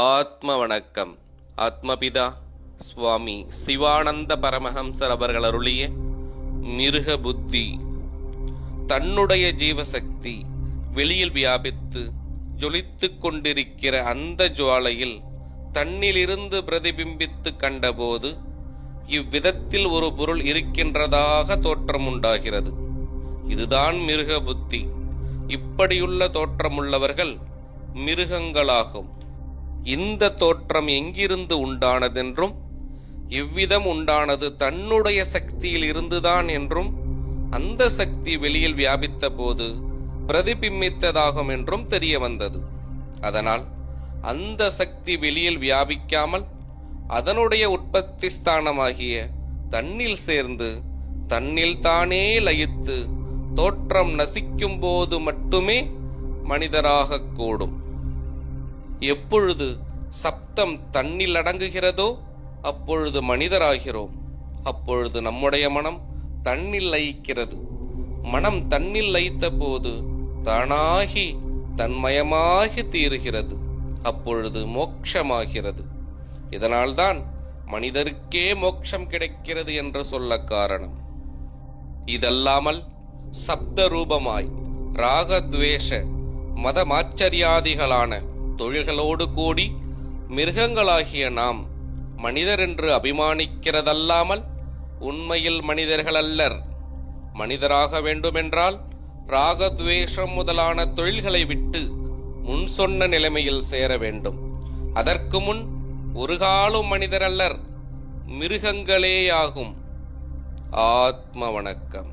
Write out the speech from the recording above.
ஆத்ம வணக்கம். ஆத்மபிதா சுவாமி சிவானந்த பரமஹம்சர் அவர்கள் அருளிய மிருக புத்தி. தன்னுடைய ஜீவசக்தி வெளியில் வியாபித்து ஜொலித்துக் கொண்டிருக்கிற அந்த ஜுவாலையில் தன்னிலிருந்து பிரதிபிம்பித்து கண்டபோது இவ்விதத்தில் ஒரு பொருள் இருக்கின்றதாக தோற்றம் உண்டாகிறது. இதுதான் மிருக புத்தி. இப்படியுள்ள தோற்றமுள்ளவர்கள் மிருகங்களாகும். இந்த தோற்றம் எங்கிருந்து உண்டானதென்றும் இவ்விதம் உண்டானது தன்னுடைய சக்தியில் இருந்துதான் என்றும் அந்த சக்தி வெளியில் வியாபித்த போது பிரதிபிம்பித்ததாகும் என்றும் தெரிய வந்தது. அதனால் அந்த சக்தி வெளியில் வியாபிக்காமல் அதனுடைய உற்பத்தி ஸ்தானமாகிய தன்னில் சேர்ந்து தன்னில் தானே லயித்து தோற்றம் நசிக்கும் போது மட்டுமே மனிதராக கூடும். எப்பொழுது சப்தம் தன்னில் அடங்குகிறதோ அப்பொழுது மனிதராகிறோம். அப்பொழுது நம்முடைய மனம் தன்னில் லயிக்கிறது. மனம் தன்னில் லயித்த போது தானாகி தன்மயமாகி தீருகிறது. அப்பொழுது மோட்சமாகிறது. இதனால்தான் மனிதருக்கே மோட்சம் கிடைக்கிறது என்று சொல்ல காரணம். இதல்லாமல் சப்த ரூபமாய் ராகத்வேஷ மதமாச்சரியாதிகளான தொழில்களோடு கூடி மிருகங்களாகிய நாம் மனிதர் என்று அபிமானிக்கிறதல்லாமல் உண்மையில் மனிதர்கள் அல்லர். மனிதராக வேண்டுமென்றால் ராகத்வேஷம் முதலான தொழில்களை விட்டு முன் சொன்ன நிலைமையில் சேர வேண்டும். அதற்கு முன் ஒரு காலும் மனிதர் அல்லர், மிருகங்களேயாகும். ஆத்ம வணக்கம்.